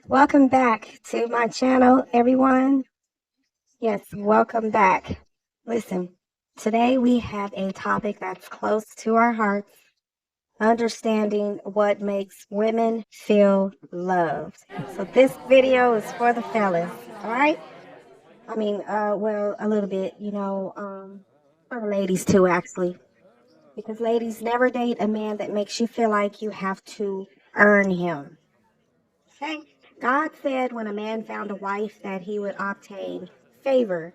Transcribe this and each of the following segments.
Welcome back to my channel, everyone. Yes, welcome back. Listen, today we have a topic that's close to our hearts, understanding what makes women feel loved. So this video is for the fellas, all right? Well, a little bit, for the ladies too, actually. Because ladies, never date a man that makes you feel like you have to earn him. Okay? God said when a man found a wife that he would obtain favor.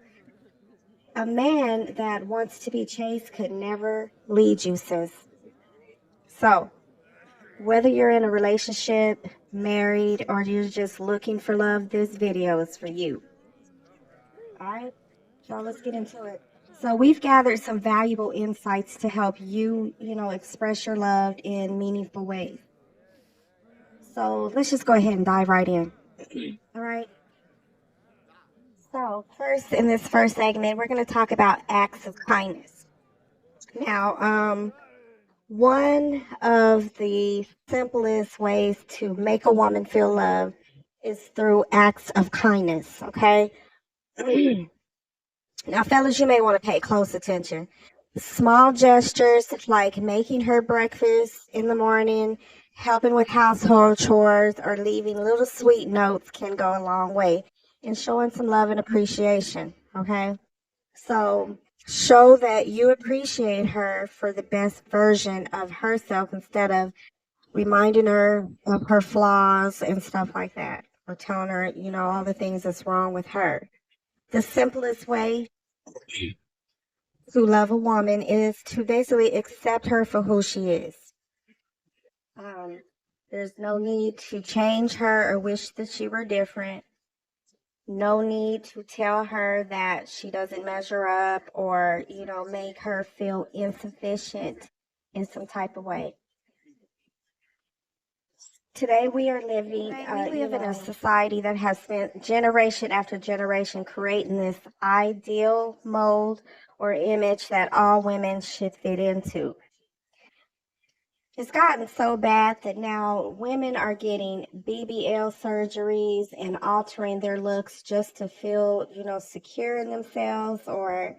A man that wants to be chased could never lead you, sis. So, whether you're in a relationship, married, or you're just looking for love, this video is for you. All right? So, let's get into it. So, we've gathered some valuable insights to help you, express your love in meaningful ways. So, let's just go ahead and dive right in. All right? So, first, in this first segment, we're going to talk about acts of kindness. Now, one of the simplest ways to make a woman feel loved is through acts of kindness, okay? Now, fellas, you may want to pay close attention. Small gestures like making her breakfast in the morning, helping with household chores, or leaving little sweet notes can go a long way in showing some love and appreciation, okay? So show that you appreciate her for the best version of herself instead of reminding her of her flaws and stuff like that, or telling her, all the things that's wrong with her. The simplest way to love a woman is to basically accept her for who she is. Um, there's no need to change her or wish that she were different. No need to tell her that she doesn't measure up or, make her feel insufficient in some type of way. Today we are living, we live in a society that has spent generation after generation creating this ideal mold or image that all women should fit into. It's gotten so bad that now women are getting BBL surgeries and altering their looks just to feel, secure in themselves or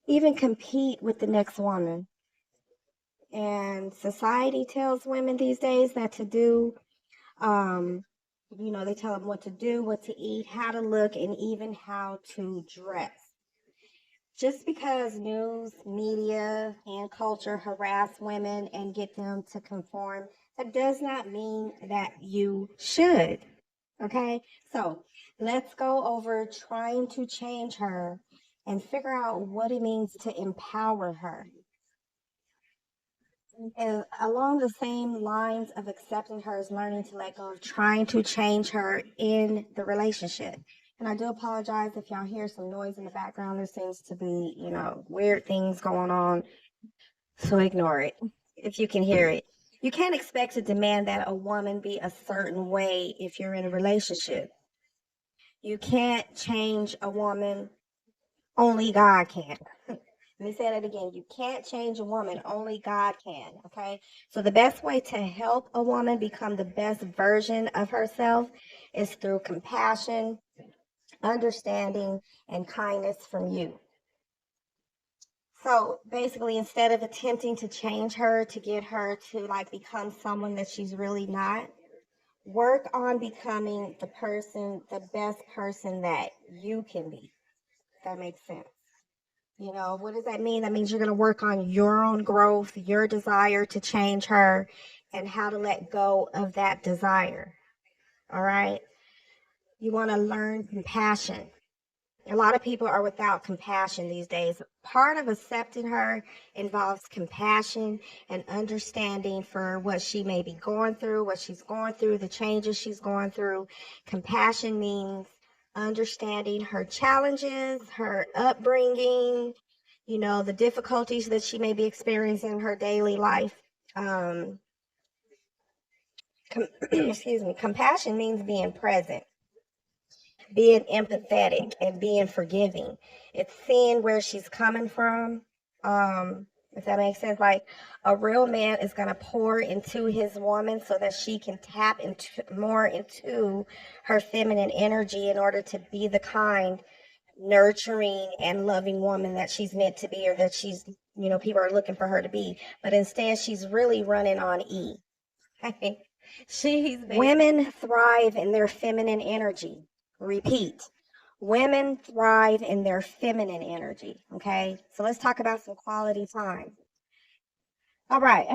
even compete with the next woman. And society tells women these days that to do, they tell them what to do, what to eat, how to look, and even how to dress. Just because news, media, and culture harass women and get them to conform, that does not mean that you should. Okay? So let's go over trying to change her and figure out what it means to empower her. And along the same lines of accepting her is learning to let go of trying to change her in the relationship. And I do apologize if y'all hear some noise in the background. There seems to be, weird things going on. So ignore it if you can hear it. You can't expect to demand that a woman be a certain way if you're in a relationship. You can't change a woman, only God can. Let me say that again. You can't change a woman, only God can, okay? So the best way to help a woman become the best version of herself is through compassion, understanding, and kindness from you. So basically, instead of attempting to change her to get her to become someone that she's really not, work on becoming the best person that you can be. If that makes sense. What does that mean? That means you're going to work on your own growth, your desire to change her, and how to let go of that desire. All right? You want to learn compassion. A lot of people are without compassion these days. Part of accepting her involves compassion and understanding for what she may be going through, what she's going through, the changes she's going through. Compassion means understanding her challenges, her upbringing, the difficulties that she may be experiencing in her daily life. Excuse me. Compassion means being present, being empathetic, and being forgiving. It's seeing where she's coming from, If that makes sense. Like a real man is going to pour into his woman so that she can tap into more into her feminine energy in order to be the kind, nurturing and loving woman that she's meant to be, or that she's, people are looking for her to be. But instead, she's really running on E. Women thrive in their feminine energy. Repeat. Women thrive in their feminine energy. Okay. So let's talk about some quality time. All right.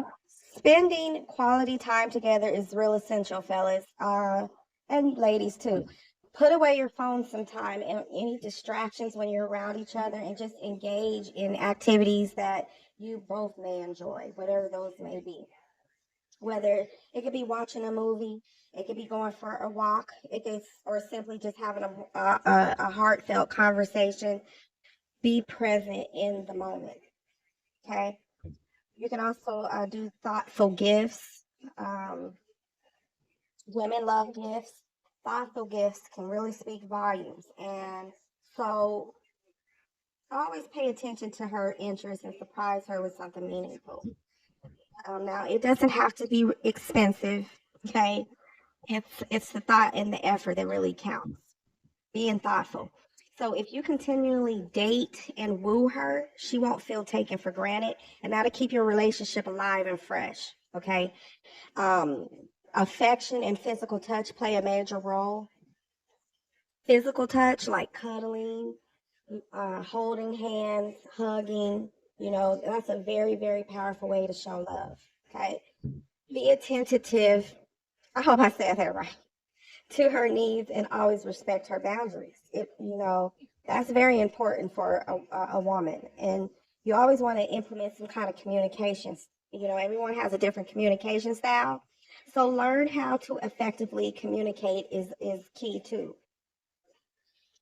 Spending quality time together is real essential, fellas. And ladies too. Put away your phone sometime and any distractions when you're around each other, and just engage in activities that you both may enjoy, whatever those may be. Whether it could be watching a movie, it could be going for a walk, or simply just having a heartfelt conversation. Be present in the moment. Okay. You can also do thoughtful gifts. Um, Women love gifts. Thoughtful gifts can really speak volumes. And so always pay attention to her interests and surprise her with something meaningful. Now, it doesn't have to be expensive, okay? It's the thought and the effort that really counts. Being thoughtful. So if you continually date and woo her, she won't feel taken for granted, and that'll keep your relationship alive and fresh, okay? Um, Affection and physical touch play a major role. Physical touch, like cuddling, holding hands, hugging, that's a very, very powerful way to show love. Okay. Be attentive. I hope I said that right. To her needs, and always respect her boundaries. That's very important for a woman. And you always want to implement some kind of communications. Everyone has a different communication style. So learn how to effectively communicate is key too.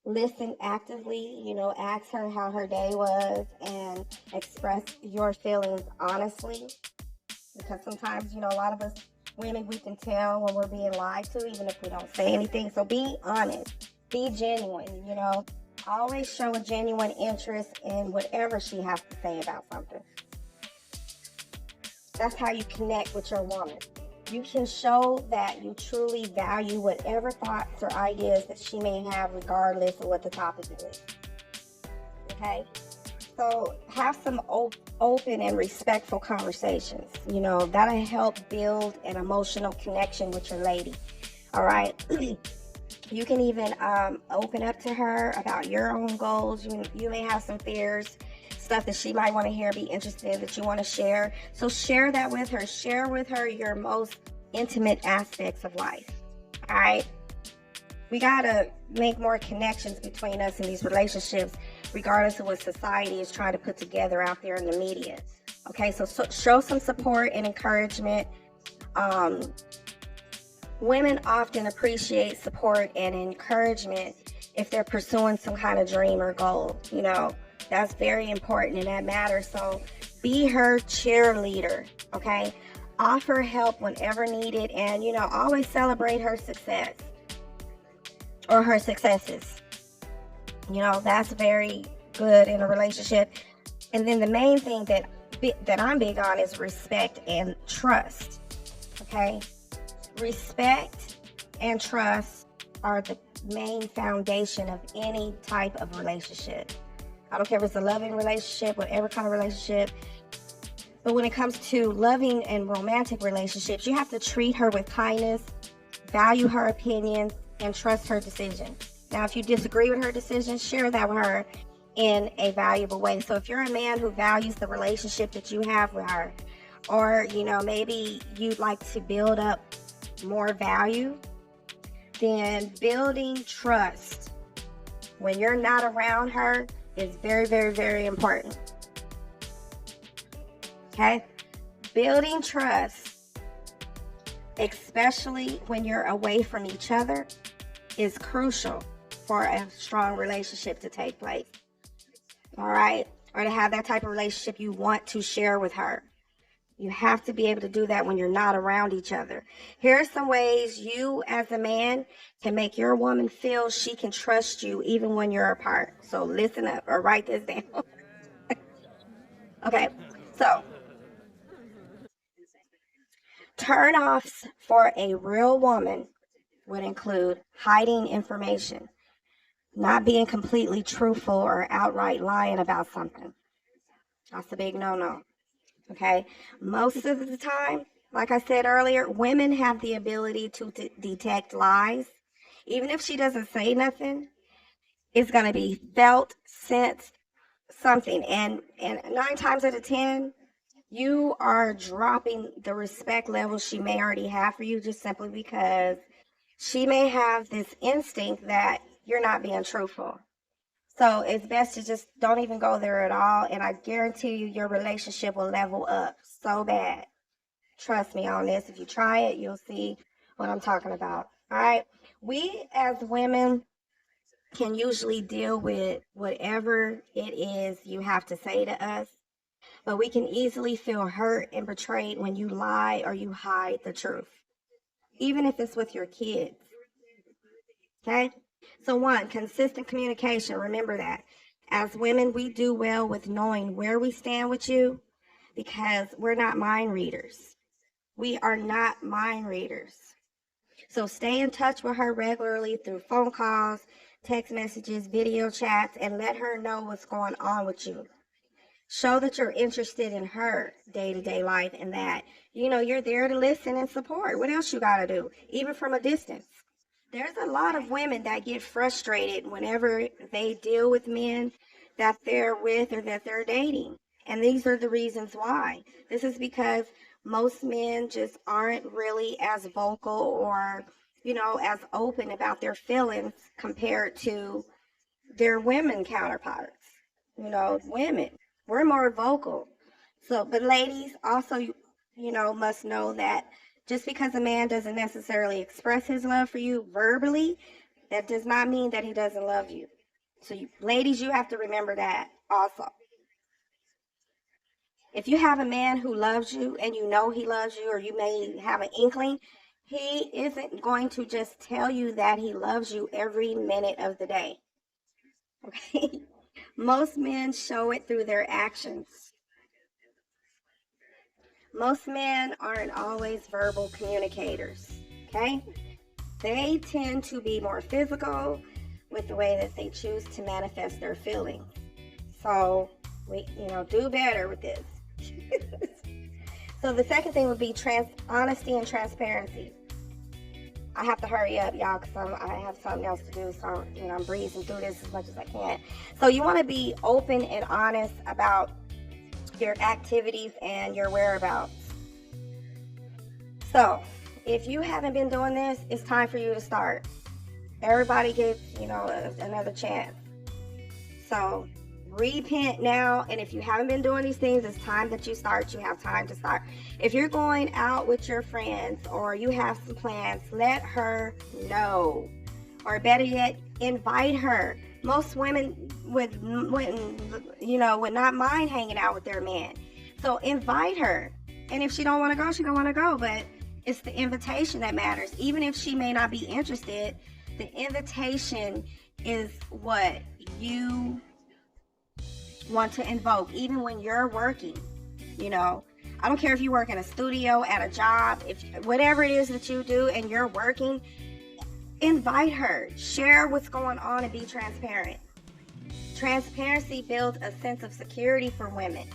Listen actively, ask her how her day was, and express your feelings honestly. Because sometimes, a lot of us women, we can tell when we're being lied to, even if we don't say anything. So be honest, be genuine, Always show a genuine interest in whatever she has to say about something. That's how you connect with your woman. You can show that you truly value whatever thoughts or ideas that she may have, regardless of what the topic is. Okay? So have some open and respectful conversations. That'll help build an emotional connection with your lady. All right? You can even open up to her about your own goals. You may have some fears, stuff that she might want to hear, be interested in, that you want to share. So share that with her. Share with her your most intimate aspects of life. All right? We got to make more connections between us in these relationships, regardless of what society is trying to put together out there in the media. Okay, so show some support and encouragement. Women often appreciate support and encouragement if they're pursuing some kind of dream or goal. That's very important, and that matters. So be her cheerleader, okay? Offer help whenever needed, and, always celebrate her success or her successes. That's very good in a relationship. And then the main thing that I'm big on is respect and trust, okay? Respect and trust are the main foundation of any type of relationship. I don't care if it's a loving relationship, whatever kind of relationship. But when it comes to loving and romantic relationships, you have to treat her with kindness, value her opinions, and trust her decisions. Now, if you disagree with her decisions, share that with her in a valuable way. So if you're a man who values the relationship that you have with her, or, maybe you'd like to build up more value, then building trust when you're not around her is very, very, very important. Okay? Building trust, especially when you're away from each other, is crucial for a strong relationship to take place. All right? Or to have that type of relationship you want to share with her. You have to be able to do that when you're not around each other. Here are some ways you, as a man, can make your woman feel she can trust you even when you're apart. So listen up or write this down. Okay. So, turn-offs for a real woman would include hiding information, not being completely truthful or outright lying about something. That's a big no-no. Okay? Most of the time, like I said earlier, women have the ability to detect lies. Even if she doesn't say nothing, it's going to be felt, sensed, something. And 9 times out of 10, you are dropping the respect level she may already have for you just simply because she may have this instinct that you're not being truthful. So it's best to just don't even go there at all. And I guarantee you, your relationship will level up so bad. Trust me on this. If you try it, you'll see what I'm talking about. All right. We as women can usually deal with whatever it is you have to say to us, but we can easily feel hurt and betrayed when you lie or you hide the truth, even if it's with your kids. Okay? So, one, consistent communication. Remember that. As women, we do well with knowing where we stand with you because we're not mind readers. We are not mind readers. So, stay in touch with her regularly through phone calls, text messages, video chats, and let her know what's going on with you. Show that you're interested in her day-to-day life and that, you're there to listen and support. What else you got to do, even from a distance? There's a lot of women that get frustrated whenever they deal with men that they're with or that they're dating. And these are the reasons why. This is because most men just aren't really as vocal or, as open about their feelings compared to their women counterparts. Women, we're more vocal. So, but ladies also, must know that just because a man doesn't necessarily express his love for you verbally, that does not mean that he doesn't love you. So, ladies, you have to remember that also. If you have a man who loves you and you know he loves you, or you may have an inkling, he isn't going to just tell you that he loves you every minute of the day. Okay? Most men show it through their actions. Most men aren't always verbal communicators, okay? They tend to be more physical with the way that they choose to manifest their feelings. So, we, do better with this. So the second thing would be honesty and transparency. I have to hurry up, y'all, because I have something else to do. So, I'm breezing through this as much as I can. So you want to be open and honest about your activities and your whereabouts. So, if you haven't been doing this, it's time for you to start. Everybody gets, another chance. So, repent now. And if you haven't been doing these things, it's time that you start. You have time to start. If you're going out with your friends or you have some plans, let her know. Or better yet, invite her. Most women would not mind hanging out with their man. So invite her. And if she don't want to go, she don't want to go. But it's the invitation that matters. Even if she may not be interested, the invitation is what you want to invoke, even when you're working. I don't care if you work in a studio, at a job, if whatever it is that you do and you're working, invite her, share what's going on, and be transparent. Transparency builds a sense of security for women,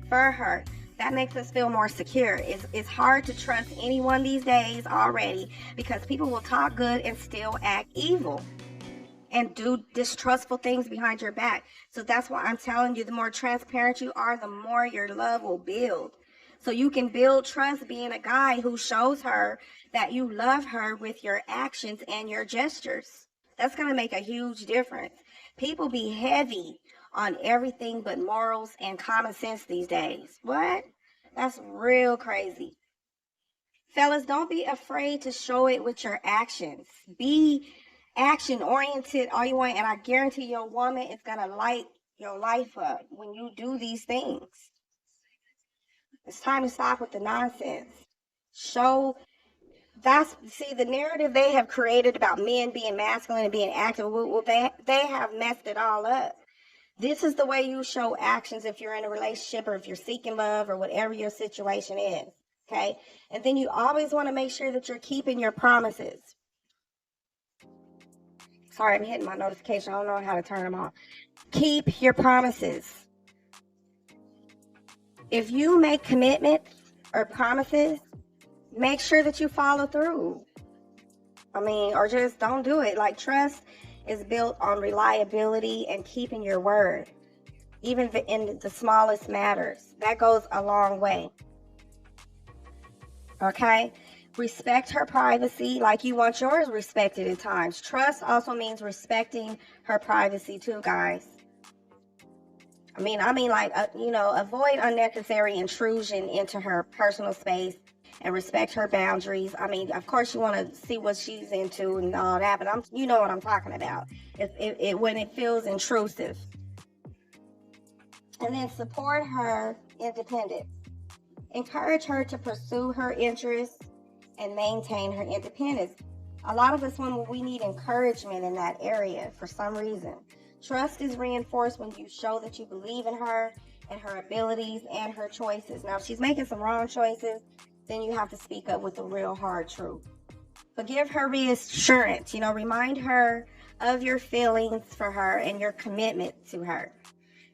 for her. That makes us feel more secure. It's hard to trust anyone these days already because people will talk good and still act evil and do distrustful things behind your back. So that's why I'm telling you, the more transparent you are, the more your love will build. So you can build trust being a guy who shows her that you love her with your actions and your gestures. That's going to make a huge difference. People be heavy on everything but morals and common sense these days. What? That's real crazy. Fellas, don't be afraid to show it with your actions. Be action oriented all you want, and I guarantee your woman is going to light your life up when you do these things. It's time to stop with the nonsense. See, the narrative they have created about men being masculine and being active, well, they have messed it all up. This is the way you show actions if you're in a relationship or if you're seeking love or whatever your situation is. Okay. And then you always want to make sure that you're keeping your promises. Sorry, I'm hitting my notification. I don't know how to turn them off. Keep your promises. If you make commitments or promises, make sure that you follow through. Or just don't do it. Like, trust is built on reliability and keeping your word, even in the smallest matters. That goes a long way. Okay? Respect her privacy like you want yours respected at times. Trust also means respecting her privacy too, guys. Avoid unnecessary intrusion into her personal space and respect her boundaries. Of course, you want to see what she's into and all that, but you know what I'm talking about. When it feels intrusive. And then support her independence. Encourage her to pursue her interests and maintain her independence. A lot of us women, we need encouragement in that area for some reason. Trust is reinforced when you show that you believe in her and her abilities and her choices. Now, if she's making some wrong choices, then you have to speak up with the real hard truth. But give her reassurance. Remind her of your feelings for her and your commitment to her.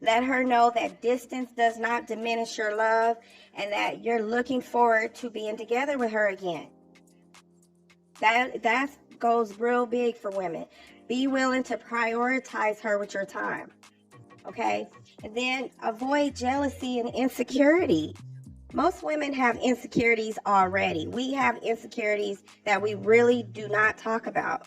Let her know that distance does not diminish your love and that you're looking forward to being together with her again. That goes real big for women. Be willing to prioritize her with your time. Okay? And then avoid jealousy and insecurity. Most women have insecurities already. We have insecurities that we really do not talk about.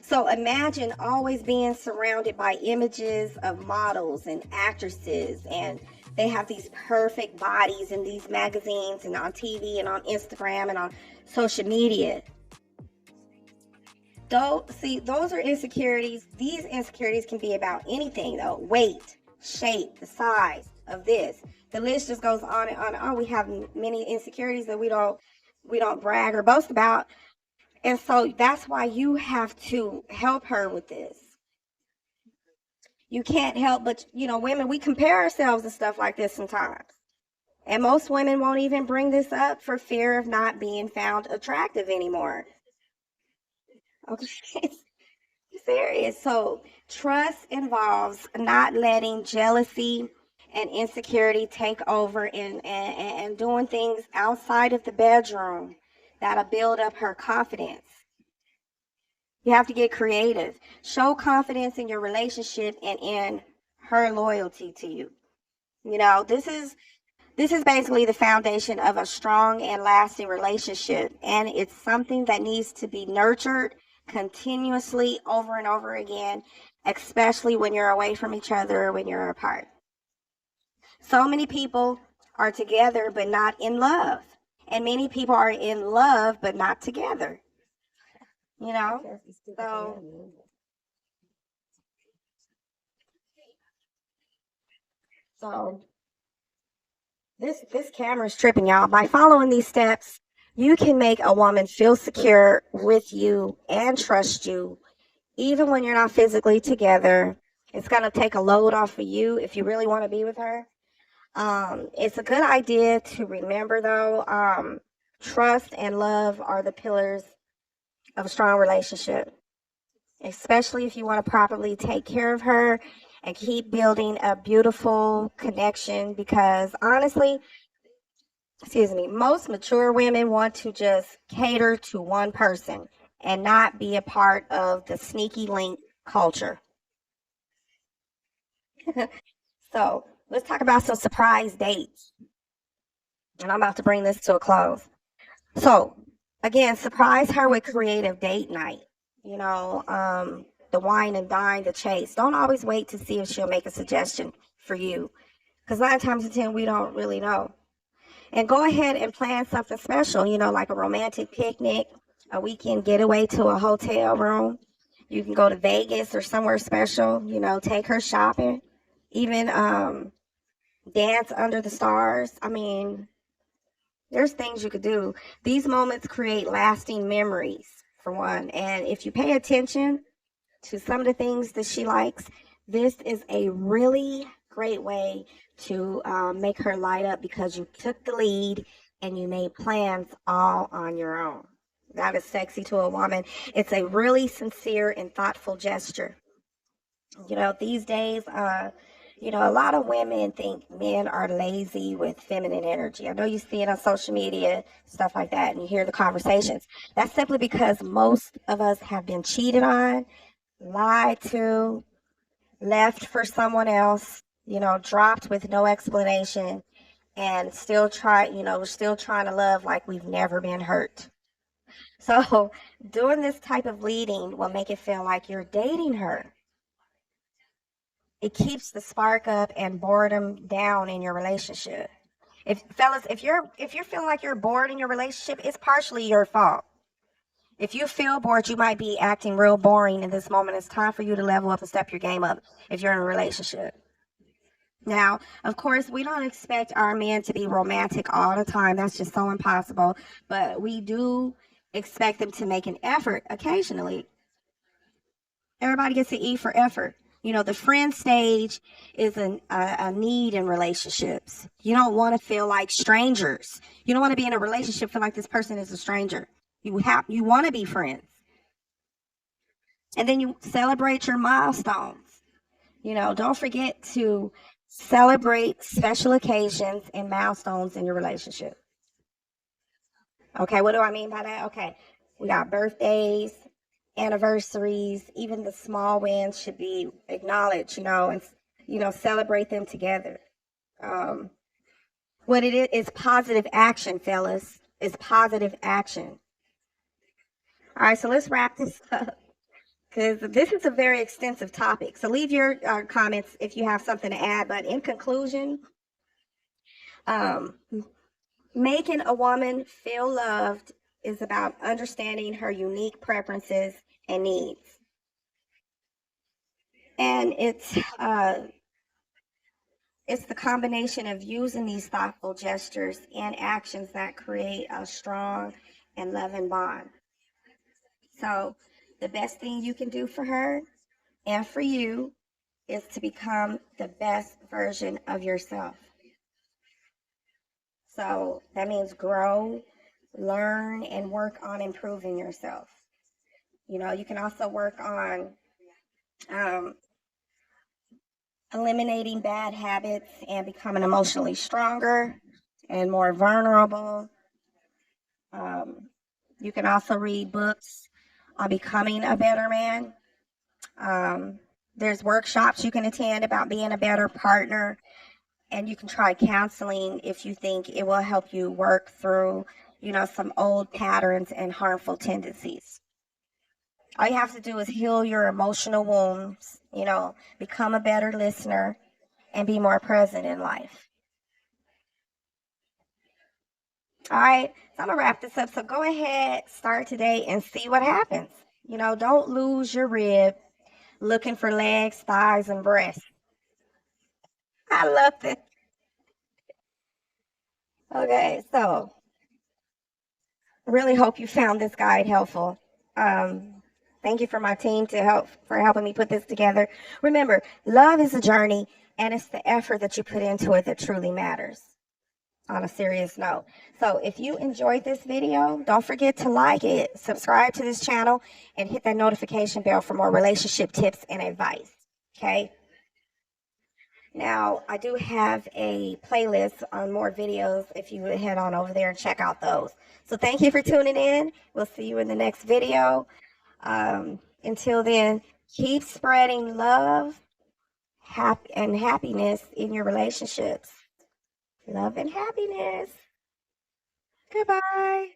So imagine always being surrounded by images of models and actresses, and they have these perfect bodies in these magazines and on TV and on Instagram and on social media. Those are insecurities. These insecurities can be about anything, though. Weight, shape, the size of this. The list just goes on and on and on. We have many insecurities that we don't brag or boast about. And so that's why you have to help her with this. You can't help but, women, we compare ourselves to stuff like this sometimes. And most women won't even bring this up for fear of not being found attractive anymore. Okay. Serious. So trust involves not letting jealousy and insecurity take over and doing things outside of the bedroom that'll build up her confidence. You have to get creative. Show confidence in your relationship and in her loyalty to you. This is basically the foundation of a strong and lasting relationship, and it's something that needs to be nurtured continuously over and over again, especially when you're away from each other or when you're apart. So many people are together but not in love, and many people are in love but not together. So this camera is tripping, y'all. By following these steps, you can make a woman feel secure with you and trust you, even when you're not physically together. It's going to take a load off of you if you really want to be with her. It's a good idea to remember, though, trust and love are the pillars of a strong relationship, especially if you want to properly take care of her and keep building a beautiful connection, because honestly, most mature women want to just cater to one person and not be a part of the sneaky link culture. So let's talk about some surprise dates. And I'm about to bring this to a close. So again, surprise her with creative date night. The wine and dine, the chase. Don't always wait to see if she'll make a suggestion for you, because 9 times out of 10, we don't really know. And go ahead and plan something special, like a romantic picnic, a weekend getaway to a hotel room. You can go to Vegas or somewhere special, take her shopping, even dance under the stars. There's things you could do. These moments create lasting memories, for one. And if you pay attention to some of the things that she likes, This is a really great way to make her light up because you took the lead and you made plans all on your own. That is sexy to a woman. It's a really sincere and thoughtful gesture. These days, a lot of women think men are lazy with feminine energy. I know you see it on social media, stuff like that, and you hear the conversations. That's simply because most of us have been cheated on, lied to, left for someone else, dropped with no explanation, and we're still trying to love like we've never been hurt. So, doing this type of leading will make it feel like you're dating her. It keeps the spark up and boredom down in your relationship. If fellas, if you're feeling like you're bored in your relationship, it's partially your fault. If you feel bored, you might be acting real boring in this moment. It's time for you to level up and step your game up if you're in a relationship. Now, of course, we don't expect our men to be romantic all the time. That's just so impossible. But we do expect them to make an effort occasionally. Everybody gets an E for effort. The friend stage is a need in relationships. You don't want to feel like strangers. You don't want to be in a relationship feel like this person is a stranger. You want to be friends. And then you celebrate your milestones. Don't forget to celebrate special occasions and milestones in your relationship. Okay, what do I mean by that? Okay, we got birthdays, anniversaries, even the small wins should be acknowledged, and celebrate them together. Um, what it is positive action, fellas. It's positive action. All right, so let's wrap this up because this is a very extensive topic. So leave your comments if you have something to add. But in conclusion, um, making a woman feel loved is about understanding her unique preferences and needs. And it's the combination of using these thoughtful gestures and actions that create a strong and loving bond. So the best thing you can do for her and for you is to become the best version of yourself. So that means grow, learn, and work on improving yourself. You can also work on um, eliminating bad habits and becoming emotionally stronger and more vulnerable. Um, you can also read books on becoming a better man. Um, there's workshops you can attend about being a better partner, and you can try counseling if you think it will help you work through, some old patterns and harmful tendencies. All you have to do is heal your emotional wounds, become a better listener, and be more present in life. All right, so I'm gonna wrap this up. So go ahead, start today, and see what happens. Don't lose your rib looking for legs, thighs, and breasts. I love this. Okay, so really hope you found this guide helpful. Um, Thank you for my team for helping me put this together. Remember, love is a journey, and it's the effort that you put into it that truly matters. On a serious note. So if you enjoyed this video, don't forget to like it, subscribe to this channel, and hit that notification bell for more relationship tips and advice. Okay? Now, I do have a playlist on more videos if you would head on over there and check out those. So thank you for tuning in. We'll see you in the next video. Until then, keep spreading love and happiness in your relationships. Love and happiness. Goodbye.